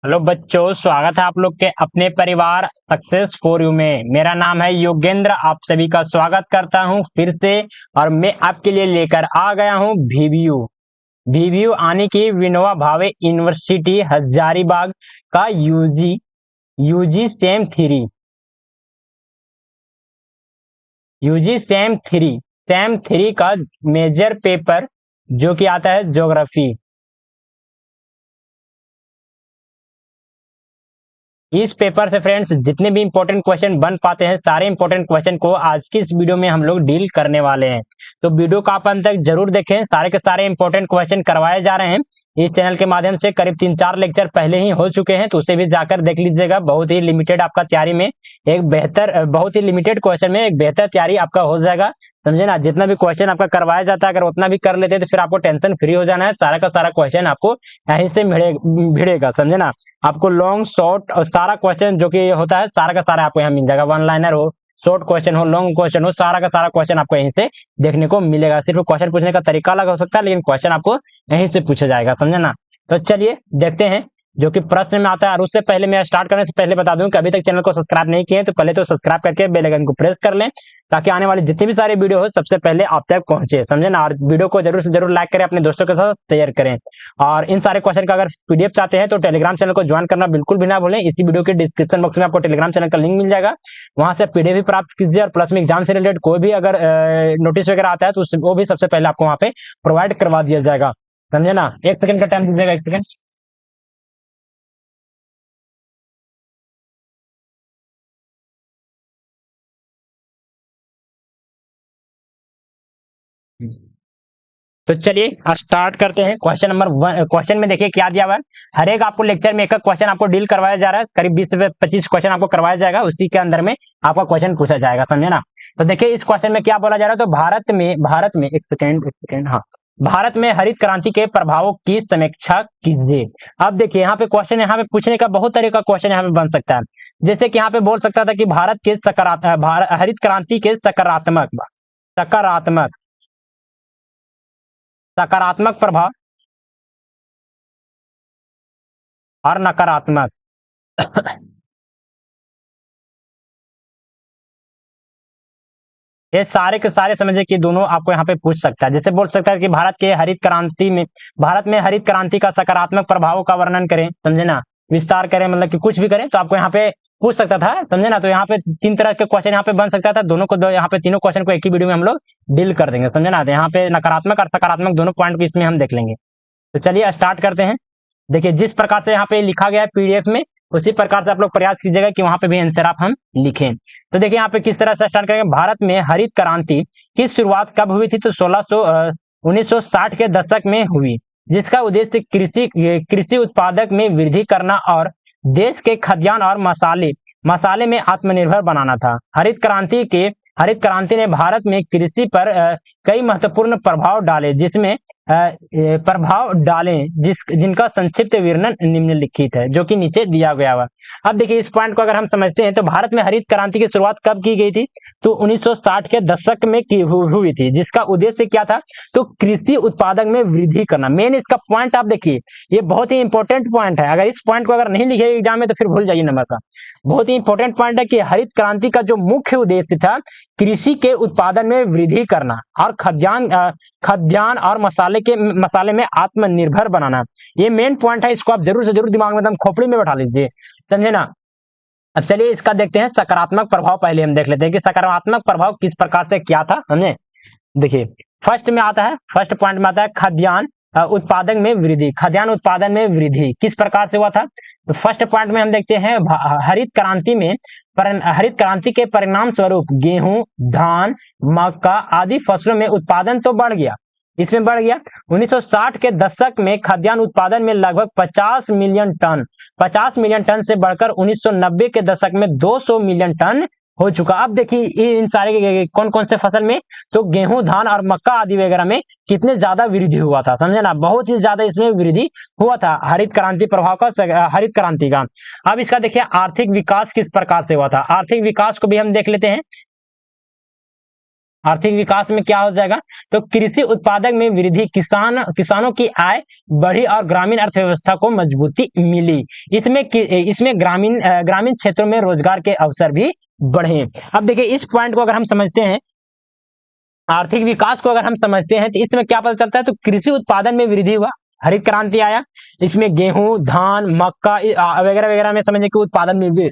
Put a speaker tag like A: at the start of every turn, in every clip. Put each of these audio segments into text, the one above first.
A: Hello बच्चों, स्वागत है आप लोग के अपने परिवार सक्सेस फॉर यू में। मेरा नाम है योगेंद्र। आप सभी का स्वागत करता हूं फिर से। और मैं आपके लिए लेकर आ गया हूं वीवीयू। वीवीयू आने की विनोबा भावे यूनिवर्सिटी हजारीबाग का यूजी यूजी सेम थ्री का मेजर पेपर जो कि आता है ज्योग्राफी। इस पेपर से फ्रेंड्स जितने भी इंपॉर्टेंट क्वेश्चन बन पाते हैं, सारे इंपॉर्टेंट क्वेश्चन को आज की इस वीडियो में हम लोग डील करने वाले हैं। तो वीडियो को आप अंत तक जरूर देखें। सारे के सारे इंपॉर्टेंट क्वेश्चन करवाए जा रहे हैं इस चैनल के माध्यम से। करीब 3-4 लेक्चर पहले ही हो चुके हैं, तो उसे भी जाकर देख लीजिएगा। बहुत ही लिमिटेड आपका तैयारी में बहुत ही लिमिटेड क्वेश्चन में एक बेहतर तैयारी आपका हो जाएगा। समझे ना। जितना भी क्वेश्चन आपका करवाया जाता है, अगर उतना भी कर लेते हैं तो फिर आपको टेंशन फ्री हो जाना है। सारा का सारा क्वेश्चन आपको यहीं से भिड़ेगा। समझे ना। आपको लॉन्ग शॉर्ट और सारा क्वेश्चन जो कि होता है, सारा का सारा आपको यहाँ मिल जाएगा। वन लाइनर हो, शॉर्ट क्वेश्चन हो, लॉन्ग क्वेश्चन हो, सारा का सारा क्वेश्चन आपको यहीं से देखने को मिलेगा। सिर्फ क्वेश्चन पूछने का तरीका अलग हो सकता है, लेकिन क्वेश्चन आपको यहीं से पूछा जाएगा। समझे ना। तो चलिए देखते हैं जो कि प्रश्न में आता है। और उससे पहले मैं स्टार्ट करने से पहले बता दूं कि अभी तक चैनल को सब्सक्राइब नहीं किए तो पहले तो सब्सक्राइब करके बेल आइकन को प्रेस कर लें, ताकि आने वाले जितने भी सारे वीडियो हो सबसे पहले आप तक पहुंचे। समझे ना। और वीडियो को जरूर से जरूर लाइक करें, अपने दोस्तों के साथ शेयर करें। और इन सारे क्वेश्चन का अगर पीडीएफ चाहते हैं तो टेलीग्राम चैनल को ज्वाइन करना बिल्कुल भी ना भूलें। इसी वीडियो के डिस्क्रिप्शन बॉक्स में आपको टेलीग्राम चैनल का लिंक मिल जाएगा। वहां से पीडीएफ भी प्राप्त कीजिए। और प्लस में एग्जाम से रिलेटेड कोई भी अगर नोटिस वगैरह आता है तो वो भी सबसे पहले आपको वहां पे प्रोवाइड करवा दिया जाएगा। समझे ना। एक सेकंड का टाइम दीजिएगा, एक सेकंड। तो चलिए स्टार्ट करते हैं। Question number 1। क्वेश्चन में देखिए क्या दिया हुआ है। हर एक आपको लेक्चर में एक क्वेश्चन आपको डील करवाया जा रहा है। करीब 20 से 25 क्वेश्चन आपको करवाया जाएगा, उसी के अंदर में आपका क्वेश्चन पूछा जाएगा। समझे ना। तो देखिए इस क्वेश्चन में क्या बोला जा रहा है। तो भारत में एक सेकेंड, हाँ। भारत में हरित क्रांति के प्रभावों की समीक्षा कीजिए। अब देखिए यहाँ पे पूछने का बहुत तरीका क्वेश्चन यहाँ पे बन सकता है। जैसे कि यहाँ पे बोल सकता था कि हरित क्रांति के सकारात्मक सकारात्मक प्रभाव और नकारात्मक ये सारे के सारे समझे कि दोनों आपको यहाँ पे पूछ सकता है। जैसे बोल सकता है कि भारत में हरित क्रांति का सकारात्मक प्रभावों का वर्णन करें। समझे ना। विस्तार करें, मतलब कि कुछ भी करें तो आपको यहाँ पे पूछ सकता था। समझे ना। तो यहाँ पे 3 तरह के क्वेश्चन यहाँ पे बन सकता था। दोनों को यहाँ पे तीनों क्वेश्चन को एक ही वीडियो में हम लोग डील कर देंगे। समझे ना। तो यहाँ पे नकारात्मक और सकारात्मक दोनों पॉइंट को इसमें हम देख लेंगे। तो चलिए स्टार्ट करते हैं। देखिए जिस प्रकार से यहाँ पे लिखा गया है पीडीएफ में, उसी प्रकार से आप लोग प्रयास कीजिएगा कि वहां पे भी आंसर आप हम लिखें। तो देखिए यहाँ पे किस तरह से स्टार्ट करेंगे। भारत में हरित क्रांति की शुरुआत कब हुई थी। तो 1960 के दशक में हुई, जिसका उद्देश्य कृषि उत्पादक में वृद्धि करना और देश के खाद्यान्न और मसाले में आत्मनिर्भर बनाना था। हरित क्रांति ने भारत में कृषि पर कई महत्वपूर्ण प्रभाव डाले, जिनका संक्षिप्त वर्णन निम्नलिखित है, जो कि नीचे दिया गया हुआ। अब देखिए इस पॉइंट को अगर हम समझते हैं तो भारत में हरित क्रांति की शुरुआत कब की गई थी। तो 1960 के दशक में हुई थी, जिसका उद्देश्य क्या था। तो कृषि उत्पादक में वृद्धि करना। मेन इसका पॉइंट आप देखिए, ये बहुत ही इंपॉर्टेंट पॉइंट है। अगर इस पॉइंट को अगर नहीं लिखे एग्जाम में तो फिर भूल जाइए नंबर का। बहुत ही इंपॉर्टेंट पॉइंट है कि हरित क्रांति का जो मुख्य उद्देश्य था, कृषि के उत्पादन में वृद्धि करना और खाद्यान्न और मसाले में आत्मनिर्भर बनाना। ये मेन पॉइंट है। इसको आप जरूर से जरूर दिमाग में एकदम खोपड़ी में बैठा लीजिए। समझे ना। अब चलिए इसका देखते हैं सकारात्मक प्रभाव। पहले हम देख लेते हैं कि सकारात्मक प्रभाव किस प्रकार से क्या था। समझे। देखिए फर्स्ट पॉइंट में आता है खाद्यान्न उत्पादन में वृद्धि किस प्रकार से हुआ था। तो फर्स्ट पॉइंट में हम देखते हैं हरित क्रांति के परिणाम स्वरूप गेहूं, धान, मक्का आदि फसलों में उत्पादन तो बढ़ गया। इसमें बढ़ गया। 1960 के दशक में खाद्यान्न उत्पादन में लगभग 50 मिलियन टन से बढ़कर 1990 के दशक में 200 मिलियन टन हो चुका। अब देखिए इन सारे कौन कौन से फसल में, तो गेहूं, धान और मक्का आदि वगैरह में कितने ज्यादा वृद्धि हुआ था। समझे ना। बहुत ही ज्यादा इसमें वृद्धि हुआ था हरित क्रांति प्रभाव का, हरित क्रांति का। अब इसका देखिए आर्थिक विकास किस प्रकार से हुआ था। आर्थिक विकास को भी हम देख लेते हैं। आर्थिक विकास में क्या हो जाएगा, तो कृषि उत्पादक में वृद्धि, किसानों की आय बढ़ी और ग्रामीण अर्थव्यवस्था को मजबूती मिली। इसमें ग्रामीण क्षेत्रों में रोजगार के अवसर भी बढ़े। अब देखिए इस पॉइंट को अगर हम समझते हैं, आर्थिक विकास को अगर हम समझते हैं, तो इसमें क्या पता चलता है, तो कृषि उत्पादन में वृद्धि हुआ, हरित क्रांति आया, इसमें गेहूं, धान, मक्का वगैरह वगैरह में समझिए कि उत्पादन में भी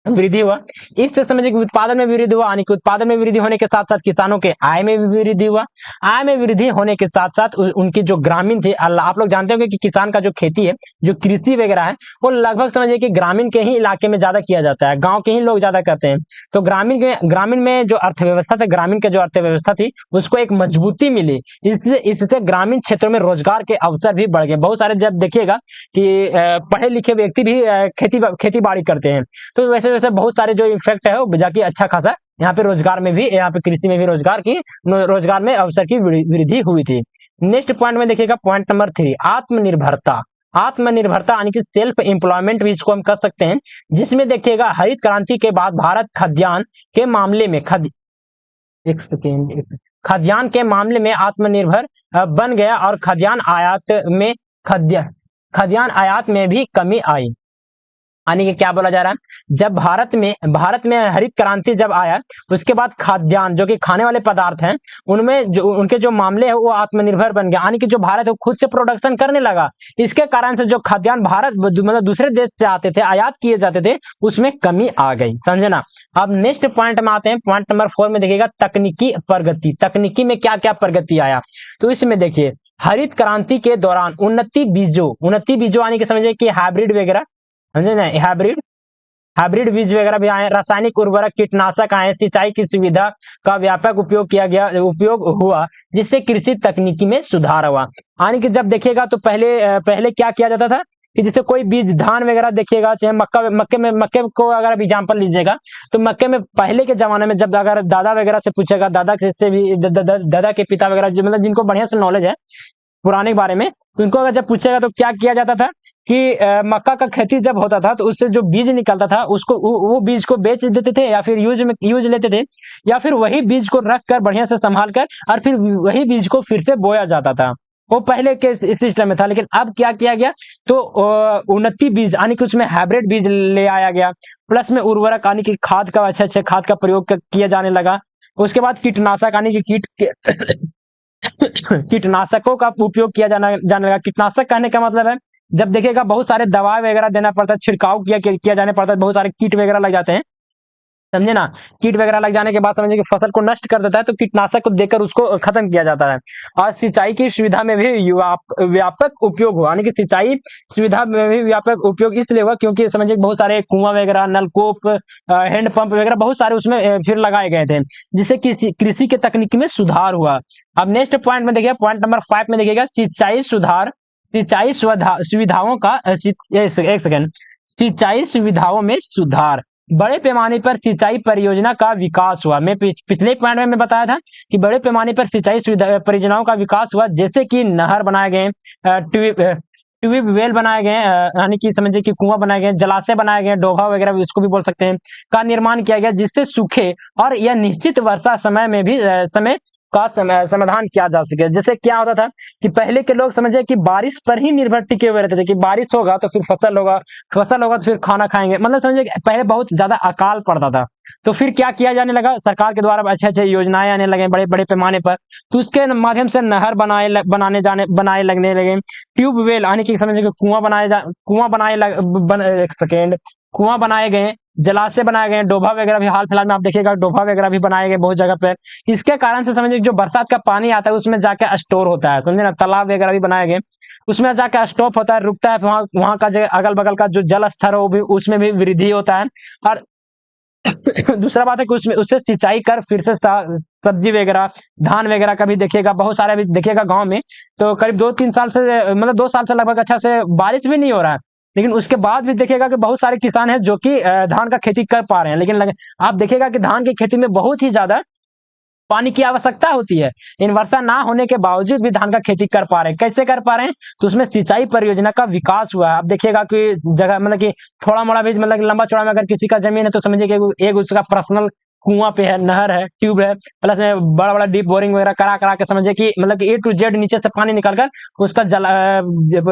A: वृद्धि हुआ। इससे समझिए कि उत्पादन में वृद्धि हुआ, यानी कि उत्पादन में वृद्धि होने के साथ साथ किसानों के आय में भी वृद्धि हुआ। आय में वृद्धि होने के साथ साथ उनकी जो ग्रामीण थे, आप लोग जानते होंगे कि किसान का जो खेती है, जो कृषि वगैरह है, वो लगभग समझिए कि ग्रामीण के ही इलाके में ज्यादा किया जाता है, गाँव के ही लोग ज्यादा करते हैं। तो ग्रामीण में जो अर्थव्यवस्था थी, ग्रामीण की जो अर्थव्यवस्था थी, उसको एक मजबूती मिली। इससे ग्रामीण क्षेत्रों में रोजगार के अवसर भी बढ़ गए। बहुत सारे जब देखिएगा कि पढ़े लिखे व्यक्ति भी खेती बाड़ी करते हैं, तो वैसे वैसे बहुत सारे जो इफेक्ट है वो जाके अच्छा खासा यहाँ पे रोजगार में भी, यहाँ पे कृषि में भी रोजगार में अवसर की वृद्धि हुई थी। नेक्स्ट पॉइंट में देखिएगा, पॉइंट नंबर 3, आत्मनिर्भरता। आत्मनिर्भरता यानी कि सेल्फ एम्प्लॉयमेंट भी इसको हम कर सकते हैं, जिसमें देखिएगा हरित क्रांति के बाद भारत खाद्यान्न के मामले में खाद्यान्न के मामले में आत्मनिर्भर बन गया और खाद्यान्न आयात में भी कमी आई। यानी कि क्या बोला जा रहा है, जब भारत में हरित क्रांति जब आया, उसके बाद खाद्यान्न जो कि खाने वाले पदार्थ हैं, उनमें जो उनके जो मामले है वो आत्मनिर्भर बन गया, यानी कि जो भारत है वो खुद से प्रोडक्शन करने लगा। इसके कारण से जो खाद्यान्न भारत मतलब दूसरे देश से आते थे, आयात किए जाते थे, उसमें कमी आ गई, समझे ना। अब नेक्स्ट पॉइंट में आते हैं, पॉइंट नंबर 4 में देखिएगा तकनीकी प्रगति। तकनीकी में क्या क्या प्रगति आया, तो इसमें देखिए हरित क्रांति के दौरान उन्नति बीजों यानी कि समझिए कि हाइब्रिड वगैरह, समझे ना, हाइब्रिड बीज वगैरह भी आए, रासायनिक उर्वरक, कीटनाशक आए, सिंचाई की सुविधा का व्यापक उपयोग हुआ, जिससे कृषि तकनीकी में सुधार हुआ। यानी कि जब देखिएगा तो पहले क्या किया जाता था कि जैसे कोई बीज, धान वगैरह देखिएगा, चाहे मक्के को अगर आप एग्जाम्पल लीजिएगा, तो मक्के में पहले के जमाने में जब अगर दादा वगैरह से पूछेगा, दादा से भी दादा के पिता वगैरह जो मतलब जिनको बढ़िया से नॉलेज है पुराने बारे में, तो उनको अगर जब पूछेगा तो क्या किया जाता था कि मक्का का खेती जब होता था तो उससे जो बीज निकलता था उसको वो बीज को बेच देते थे, या फिर यूज लेते थे, या फिर वही बीज को रख कर बढ़िया से संभाल कर और फिर वही बीज को फिर से बोया जाता था। वो पहले के सिस्टम में था। लेकिन अब क्या किया गया, तो उन्नति बीज यानी कि उसमें हाइब्रिड बीज ले आया गया, प्लस में उर्वरक यानी कि खाद का अच्छे खाद का प्रयोग किया जाने लगा। उसके बाद कीटनाशक यानी कि कीटनाशकों का उपयोग किया जाने लगा। कीटनाशक कहने का मतलब है, जब देखिएगा बहुत सारे दवा वगैरह देना पड़ता है, छिड़काव किया जाने पड़ता है, बहुत सारे कीट वगैरह लग जाते हैं, समझे ना। कीट वगैरह लग जाने के बाद समझिए कि फसल को नष्ट कर देता है, तो कीटनाशक को देकर उसको खत्म किया जाता है। और सिंचाई की सुविधा में भी व्यापक उपयोग हुआ, यानी कि सिंचाई सुविधा में भी व्यापक उपयोग इसलिए हुआ क्योंकि समझिए बहुत सारे कुआं वगैरह, नलकूप, हैंडपंप वगैरह बहुत सारे उसमें फिर लगाए गए थे, जिससे कृषि के तकनीकी में सुधार हुआ। अब नेक्स्ट पॉइंट में देखिए, पॉइंट नंबर 5 में देखिएगा सिंचाई सुविधाओं का एक सेकेंड, सिंचाई सुविधाओं में सुधार। बड़े पैमाने पर सिंचाई परियोजना का विकास हुआ। मैं पिछले पॉइंट में बताया था कि बड़े पैमाने पर सिंचाई सुविधा परियोजनाओं का विकास हुआ, जैसे कि नहर बनाए गए, ट्यूबवेल बनाए गए, यानी कि समझिए कि कुआं बनाए गए, जलाशय बनाए गए, डोभा वगैरह इसको भी बोल सकते हैं, का निर्माण किया गया, जिससे सूखे और यह निश्चित वर्षा समय में भी समाधान किया जा सके। जैसे क्या होता था कि पहले के लोग समझे कि बारिश पर ही निर्भर टिके हुए रहते थे कि बारिश होगा तो फिर फसल होगा तो फिर खाना खाएंगे, मतलब समझे पहले बहुत ज्यादा अकाल पड़ता था। तो फिर क्या किया जाने लगा, सरकार के द्वारा अच्छे योजनाएं आने लगे बड़े बड़े पैमाने पर, तो उसके माध्यम से नहर बनाए लगने लगे, ट्यूबवेल यानी कि समझे कि कुआं बनाए गए, जलाशय बनाए गए, डोभा वगैरह भी हाल फिलहाल में आप देखिएगा, डोभा वगैरह भी बनाए गए बहुत जगह पर। इसके कारण से समझिए जो बरसात का पानी आता है उसमें जाके स्टोर होता है, समझे ना। तालाब वगैरह भी बनाए गए, उसमें जाके स्टॉप होता है, रुकता है, वहां का जो अगल बगल का जो जल स्तर है वो भी उसमें भी वृद्धि होता है। और दूसरा बात है कि उससे सिंचाई कर फिर से सब्जी वगैरह, धान वगैरह का भी देखिएगा, बहुत सारे भी देखिएगा गांव में, तो करीब 2-3 साल से मतलब 2 साल से लगभग अच्छा से बारिश भी नहीं हो रहा है, लेकिन उसके बाद भी देखिएगा कि बहुत सारे किसान हैं जो कि धान का खेती कर पा रहे हैं। लेकिन आप देखिएगा कि धान की खेती में बहुत ही ज्यादा पानी की आवश्यकता होती है, इन वर्षा ना होने के बावजूद भी धान का खेती कर पा रहे हैं। कैसे कर पा रहे हैं, तो उसमें सिंचाई परियोजना का विकास हुआ है। आप देखिएगा कि जगह मतलब कि थोड़ा मोड़ा भी मतलब लंबा चौड़ा में अगर किसी का जमीन है तो समझिए कि एक उसका पर्सनल कुआं पे है, नहर है, ट्यूब है, प्लस में बड़ा बड़ा डीप बोरिंग वगैरह करा करा के समझे कि मतलब कि A to Z नीचे से पानी निकालकर उसका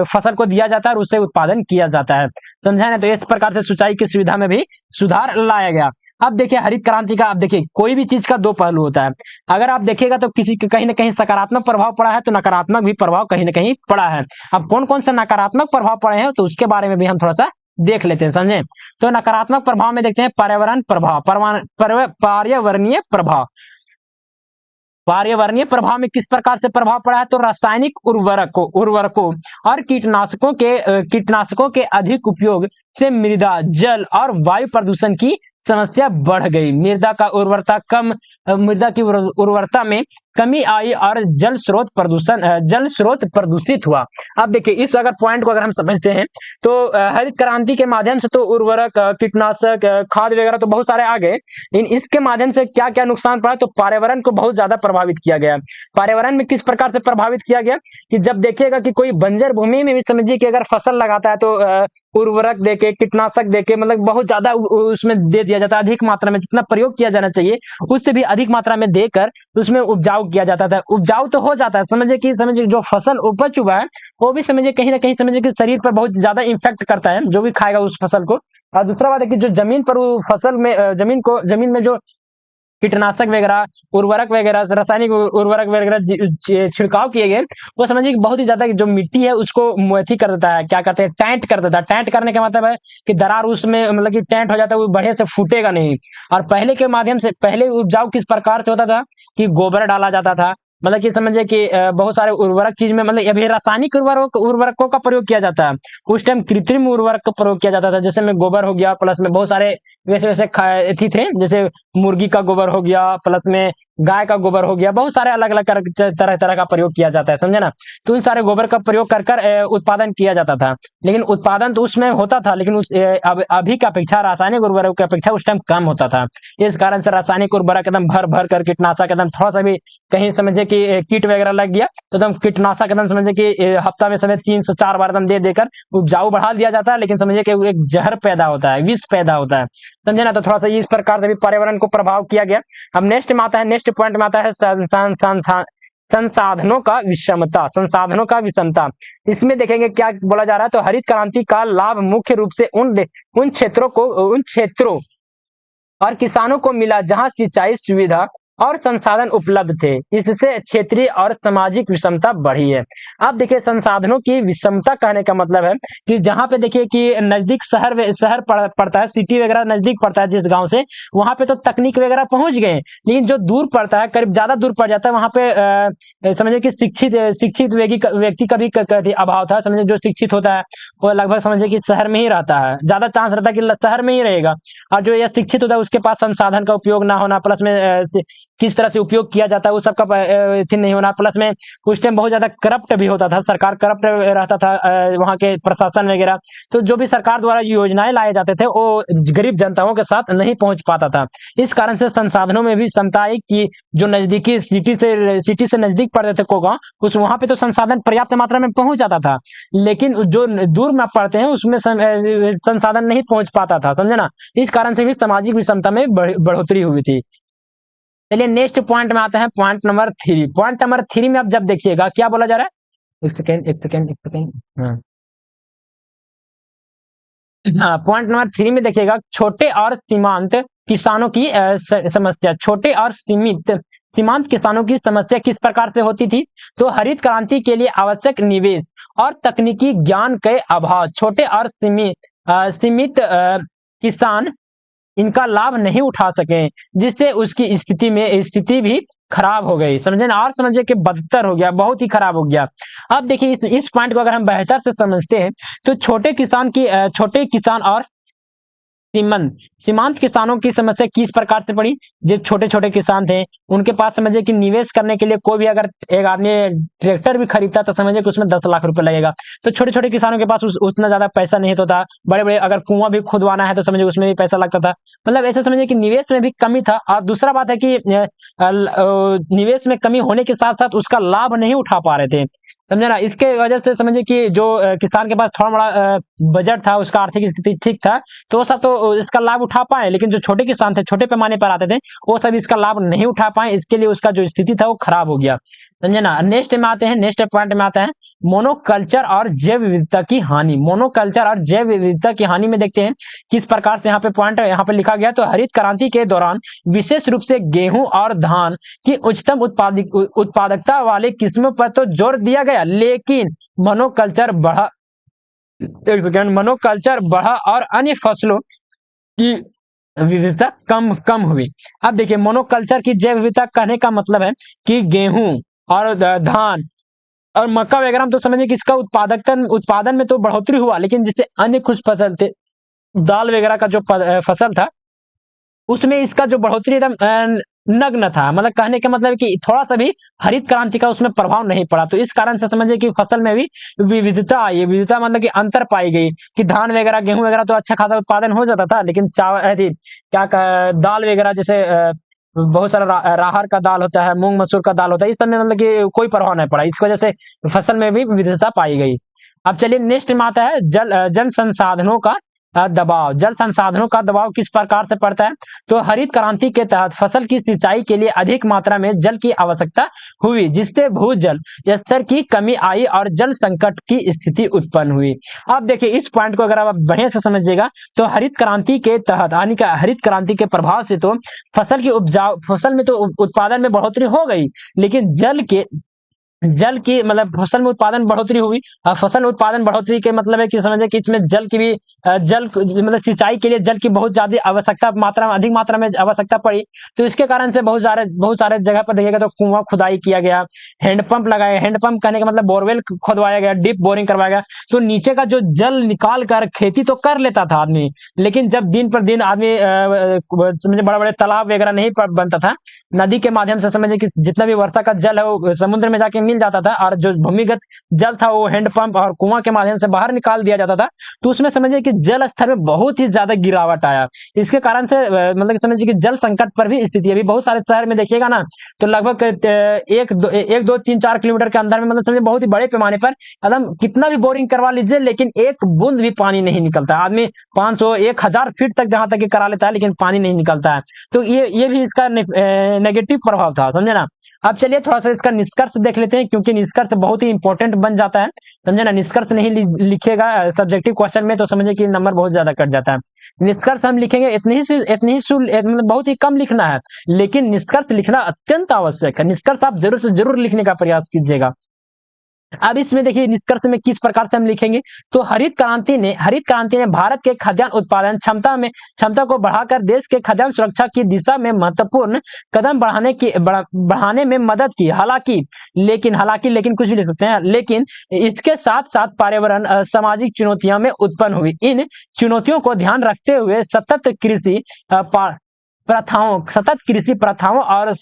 A: फसल को दिया जाता है और उससे उत्पादन किया जाता है। समझा ना? तो इस प्रकार से सिंचाई की सुविधा में भी सुधार लाया गया। अब देखिए हरित क्रांति का, आप देखिए कोई भी चीज का दो पहलू होता है। अगर आप देखिएगा तो किसी के कहीं ना कहीं सकारात्मक प्रभाव पड़ा है, तो नकारात्मक भी प्रभाव कहीं ना कहीं पड़ा है। अब कौन कौन से नकारात्मक प्रभाव पड़े हैं तो उसके बारे में भी हम थोड़ा सा देख लेते हैं, समझे? तो नकारात्मक प्रभाव में देखते हैं पर्यावरण प्रभाव, पर्यावरणीय प्रभाव। पर्यावरणीय प्रभाव में किस प्रकार से प्रभाव पड़ा है? तो रासायनिक उर्वरकों और कीटनाशकों के अधिक उपयोग से मृदा, जल और वायु प्रदूषण की समस्या बढ़ गई। मृदा की उर्वरता में कमी आई और जल स्रोत प्रदूषित हुआ। अब देखिए इस अगर पॉइंट को अगर हम समझते हैं तो हरित क्रांति के माध्यम से तो उर्वरक, कीटनाशक, खाद वगैरह तो बहुत सारे आ गए। इसके माध्यम से क्या क्या नुकसान पड़ा? तो पर्यावरण को बहुत ज्यादा प्रभावित किया गया। पर्यावरण में किस प्रकार से प्रभावित किया गया कि जब देखिएगा कि कोई बंजर भूमि में भी समझिए कि अगर फसल लगाता है तो उर्वरक देके, कीटनाशक देके, मतलब बहुत ज्यादा उसमें दे दिया जाता है, अधिक मात्रा में जितना प्रयोग किया जाना चाहिए उससे भी अधिक मात्रा में देकर उसमें उपजाऊ किया जाता था। उपजाऊ तो हो जाता है, समझिए जो फसल उपज हुआ है वो भी समझिए कहीं ना कहीं समझिए कि शरीर पर बहुत ज्यादा इम्पैक्ट करता है जो भी खाएगा उस फसल को। और दूसरा बात है कि जो जमीन पर वो फसल में जमीन में जो कीटनाशक वगैरह, उर्वरक वगैरह, रासायनिक उर्वरक वगैरह छिड़काव किए गए, वो समझिए कि बहुत ही ज्यादा जो मिट्टी है उसको मुएथी कर देता है, क्या कहते हैं, टैंट कर देता है। टैंट करने का मतलब है कि दरार उसमें मतलब कि टैंट हो जाता है, वो बढ़िया से फूटेगा नहीं। और पहले उपजाऊ किस प्रकार से होता था कि गोबर डाला जाता था, मतलब कि समझिए कि बहुत सारे उर्वरक चीज में, मतलब अभी रासायनिक उर्वरकों का प्रयोग किया जाता है, उस टाइम कृत्रिम उर्वरक का प्रयोग किया जाता था। जैसे में गोबर हो गया, प्लस में बहुत सारे वैसे वैसे एथी थे, जैसे मुर्गी का गोबर हो गया, प्लस में गाय का गोबर हो गया, बहुत सारे अलग अलग तरह तरह का प्रयोग किया जाता है, समझे ना? तो उन सारे गोबर का प्रयोग कर कर उत्पादन किया जाता था। लेकिन उत्पादन तो उसमें होता था, लेकिन अभी की अपेक्षा रासायनिक उर्वरक की अपेक्षा उस टाइम कम होता था। इस कारण से रासायनिक उर्वरक एकदम भर भर कर, कीटनाशक एकदम थोड़ा सा भी कहीं समझे कि कीट वगैरह लग गया तो एकदम कीटनाशक एकदम समझे कि हफ्ता में समझे 3 से 4 बार एकदम दे देकर उपजाऊ बढ़ा दिया जाता है, लेकिन समझिए कि एक जहर पैदा होता है, विष पैदा होता है, समझे ना? तो थोड़ा सा इस प्रकार से भी पर्यावरण को प्रभाव किया गया। अब नेक्स्ट पॉइंट में आता है संसाधनों का विषमता। इसमें देखेंगे क्या बोला जा रहा है, तो हरित क्रांति का लाभ मुख्य रूप से उन क्षेत्रों और किसानों को मिला जहां सिंचाई सुविधा और संसाधन उपलब्ध थे। इससे क्षेत्रीय और सामाजिक विषमता बढ़ी है। अब देखिए संसाधनों की विषमता कहने का मतलब है कि जहां पे देखिए कि नजदीक शहर पड़ता है, सिटी वगैरह नजदीक पड़ता है जिस गांव से, वहां पे तो तकनीक वगैरह पहुंच गए, लेकिन जो दूर पड़ता है, करीब ज्यादा दूर पड़ जाता है, वहां पे समझिए कि शिक्षित व्यक्ति का भी अभाव था। समझिए जो शिक्षित होता है वो लगभग समझिए कि शहर में ही रहता है, ज्यादा चांस रहता है कि शहर में ही रहेगा। और जो यह शिक्षित होता है उसके पास संसाधन का उपयोग ना होना, प्लस में किस तरह से उपयोग किया जाता है वो सबका नहीं होना, प्लस में उस टाइम बहुत ज्यादा करप्ट भी होता था, सरकार करप्ट रहता था, वहाँ के प्रशासन वगैरह। तो जो भी सरकार द्वारा योजनाएं लाए जाते थे वो गरीब जनताओं के साथ नहीं पहुंच पाता था। इस कारण से संसाधनों में भी क्षमता आई कि जो नजदीकी सिटी से नजदीक पड़ते थे को गाँव, उस वहां पे तो संसाधन पर्याप्त मात्रा में पहुंच जाता था, लेकिन जो दूर में पड़ते हैं उसमें संसाधन नहीं पहुंच पाता था, समझे ना? इस कारण से भी सामाजिक विषमता में बढ़ोतरी हुई थी। चलिए नेक्स्ट पॉइंट में आते हैं, पॉइंट नंबर थ्री में आप जब देखिएगा क्या बोला जा रहा है, एक सेकेंड। हाँ, पॉइंट नंबर थ्री में देखिएगा छोटे और सीमांत किसानों की समस्या। छोटे और सीमांत किसानों की समस्या किस प्रकार से होती थी? तो हरित क्रांति के लिए आवश्यक निवेश और तकनीकी ज्ञान के अभाव, छोटे और सीमित किसान इनका लाभ नहीं उठा सके, जिससे उसकी स्थिति भी खराब हो गई, समझे ना? और समझे कि बदतर हो गया, बहुत ही खराब हो गया। अब देखिए इस पॉइंट को अगर हम बेहतर से समझते हैं तो छोटे किसान और सीमांत किसानों की समस्या किस प्रकार से पड़ी? जो छोटे छोटे किसान थे उनके पास समझिए कि निवेश करने के लिए कोई भी अगर एक आदमी ट्रैक्टर भी खरीदता तो समझिए कि उसमें 10 लाख रुपए लगेगा। तो छोटे छोटे किसानों के पास उतना ज्यादा पैसा नहीं होता। बड़े बड़े अगर कुआं भी खुदवाना है तो समझिए उसमें भी पैसा लगता था। मतलब ऐसे समझिए कि निवेश में भी कमी था। और दूसरा बात है कि निवेश में कमी होने के साथ साथ उसका लाभ नहीं उठा पा रहे थे। समझे ना। इसके वजह से समझिए कि जो किसान के पास थोड़ा बड़ा बजट था, उसका आर्थिक स्थिति ठीक था, तो वो सब तो इसका लाभ उठा पाए, लेकिन जो छोटे किसान थे, छोटे पैमाने पर आते थे, वो सब इसका लाभ नहीं उठा पाए। इसके लिए उसका जो स्थिति था वो खराब हो गया। समझे ना। नेक्स्ट में आते हैं, नेक्स्ट पॉइंट में आता है मोनोकल्चर और जैव विविधता की हानि। मोनोकल्चर और जैव विविधता की हानि में देखते हैं किस प्रकार से यहाँ पे पॉइंट यहाँ पे लिखा गया। तो हरित क्रांति के दौरान विशेष रूप से गेहूं और धान की उच्चतम उत्पादकता वाले किस्मों पर तो जोर दिया गया, लेकिन मोनोकल्चर बढ़ा, एक सेकेंड, मोनोकल्चर बढ़ा और अन्य फसलों की विविधता कम कम हुई। अब देखिए, मोनोकल्चर की जैव विविधता कहने का मतलब है कि गेहूं और धान और मक्का वगैरह में तो समझिए कि इसका उत्पादन में तो बढ़ोतरी हुआ, लेकिन जैसे अन्य कुछ फसल थे, दाल वगैरह का जो फसल था, उसमें इसका जो बढ़ोतरी एकदम नग्न था। मतलब कहने का मतलब है कि थोड़ा सा भी हरित क्रांति का उसमें प्रभाव नहीं पड़ा। तो इस कारण से समझिए कि फसल में भी विविधता आई। विविधता मतलब कि अंतर पाई गई कि धान वगैरह, गेहूं वगैरह तो अच्छा खासा उत्पादन हो जाता था, लेकिन चावल, दाल वगैरह जैसे बहुत सारा राहर का दाल होता है, मूंग मसूर का दाल होता है, इस सब में मतलब कि कोई प्रभाव नहीं पड़ा। इस वजह से फसल में भी विविधता पाई गई। अब चलिए नेक्स्ट में आता है जल संसाधनों का दबाव। जल संसाधनों का दबाव किस प्रकार से पड़ता है। तो हरित क्रांति के तहत फसल की सिंचाई के लिए अधिक मात्रा में जल की आवश्यकता हुई, जिससे भूजल स्तर की कमी आई और जल संकट की स्थिति उत्पन्न हुई। अब देखिए, इस पॉइंट को अगर आप बढ़िया से समझिएगा तो हरित क्रांति के तहत यानी कि हरित क्रांति के प्रभाव से तो फसल में तो उत्पादन में बढ़ोतरी हो गई, लेकिन जल की मतलब फसल में उत्पादन बढ़ोतरी हुई। फसल में उत्पादन बढ़ोतरी के मतलब है कि समझे कि इसमें जल की भी मतलब सिंचाई के लिए जल की बहुत ज्यादा आवश्यकता, अधिक मात्रा में आवश्यकता पड़ी। तो इसके कारण से बहुत सारे जगह पर देखिएगा तो कुआं खुदाई किया गया, हैंडपंप लगाया। हैंडपंप कहने का मतलब बोरवेल खोदवाया गया, डीप बोरिंग करवाया गया। तो नीचे का जो जल निकाल कर खेती तो कर लेता था आदमी, लेकिन जब दिन पर दिन आदमी समझे बड़े बड़े तालाब वगैरह नहीं बनता था, नदी के माध्यम से समझे कि जितना भी वर्षा का जल है वो समुद्र में जाके मिल जाता था, और जो भूमिगत जल था वो हैंडपंप और कुआं के माध्यम से बाहर निकाल दिया जाता था। तो उसमें समझिए कि जल स्तर में बहुत ही ज्यादा गिरावट आया। इसके कारण से मतलब समझिए कि जल संकट पर भी स्थिति अभी बहुत सारे शहर में देखिएगा ना, तो लगभग 1 2 3 4 किलोमीटर के अंदर में मतलब समझिए बहुत ही बड़े पैमाने पर एकदम कितना भी बोरिंग करवा लीजिए, लेकिन एक बूंद भी पानी नहीं निकलता। आदमी 500 1000 फीट तक जहां तक करा लेता है, लेकिन पानी नहीं निकलता है। तो ये भी इसका नेगेटिव प्रभाव था, समझे ना। अब चलिए थोड़ा सा इसका निष्कर्ष देख लेते हैं, क्योंकि निष्कर्ष बहुत ही इंपॉर्टेंट बन जाता है, समझे ना। निष्कर्ष नहीं लिखेगा सब्जेक्टिव क्वेश्चन में तो समझे कि नंबर बहुत ज्यादा कट जाता है। निष्कर्ष हम लिखेंगे मतलब बहुत ही कम लिखना है, लेकिन निष्कर्ष लिखना अत्यंत आवश्यक है। निष्कर्ष आप जरूर से जरूर लिखने का प्रयास कीजिएगा। अब इसमें देखिए निष्कर्ष में किस प्रकार से हम लिखेंगे। तो हरित क्रांति ने भारत के खाद्यान्न उत्पादन क्षमता को बढ़ाकर देश के खाद्यान्न सुरक्षा की दिशा में महत्वपूर्ण कदम बढ़ाने में मदद की। लेकिन कुछ भी लिख सकते हैं, लेकिन इसके साथ साथ पर्यावरण सामाजिक चुनौतियां में उत्पन्न हुई। इन चुनौतियों को ध्यान रखते हुए सतत कृषि प्रथाओं और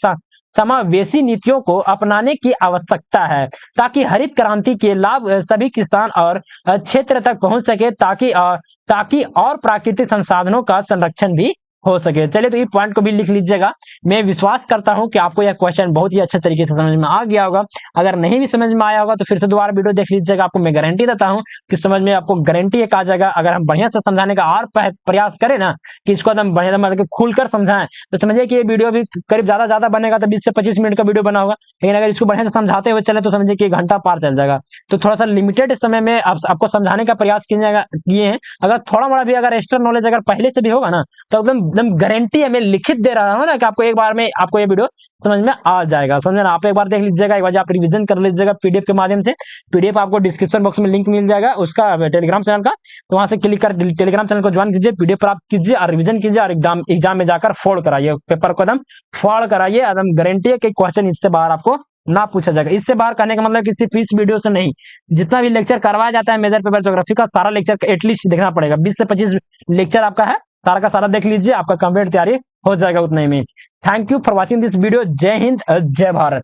A: समावेशी नीतियों को अपनाने की आवश्यकता है, ताकि हरित क्रांति के लाभ सभी किसान और क्षेत्र तक पहुंच सके, ताकि और प्राकृतिक संसाधनों का संरक्षण भी हो सके। चलिए, तो ये पॉइंट को भी लिख लीजिएगा। मैं विश्वास करता हूं कि आपको यह क्वेश्चन बहुत ही अच्छे तरीके से समझ में आ गया होगा। अगर नहीं भी समझ में आया होगा तो फिर से दोबारा वीडियो देख लीजिएगा। आपको मैं गारंटी देता हूं कि समझ में आपको गारंटी एक आ जाएगा। अगर हम बढ़िया से समझाने का और प्रयास करें ना कि इसको एकदम बढ़िया मतलब खुलकर समझाएं, तो समझिए कि ये वीडियो भी करीब ज्यादा बनेगा तो 20 से 25 मिनट का वीडियो बना होगा, लेकिन अगर इसको बढ़िया से समझाते हुए चले तो समझिए कि 1 घंटा पार चल जाएगा। तो थोड़ा सा लिमिटेड समय में आपको समझाने का प्रयास किए हैं। अगर थोड़ा मोड़ा भी अगर एक्स्ट्रा नॉलेज अगर पहले से भी होगा ना, तो एकदम गारंटी है, मैं लिखित दे रहा हूं ना कि आपको एक बार में आपको ये वीडियो समझ में आ जाएगा। समझे ना। आप एक बार देख लीजिएगा, एक बार आप रिवीजन कर लीजिएगा पीडीएफ के माध्यम से। पीडीएफ आपको डिस्क्रिप्शन बॉक्स में लिंक मिल जाएगा उसका, टेलीग्राम चैनल का, तो वहां से क्लिक कर टेलीग्राम चैनल को ज्वाइन कीजिए, पीडीएफ प्राप्त कीजिए और रिवीजन कीजिए, और एग्जाम में जाकर फोड़ कराइए, पेपर को एकदम फोड़ कराइए। एकदम गारंटी है कि क्वेश्चन इससे बाहर आपको ना पूछा जाएगा। इससे बाहर करने का मतलब कि सिर्फ इस वीडियो से नहीं, जितना भी लेक्चर करवाया जाता है मेजर पेपर ज्योग्राफी का, सारा लेक्चर एटलीस्ट देखना पड़ेगा। 20 से 25 लेक्चर आपका है, सारा का सारा देख लीजिए, आपका कंप्लीट तैयारी हो जाएगा उतने में। Thank you for watching this video. जय हिंद, जय भारत।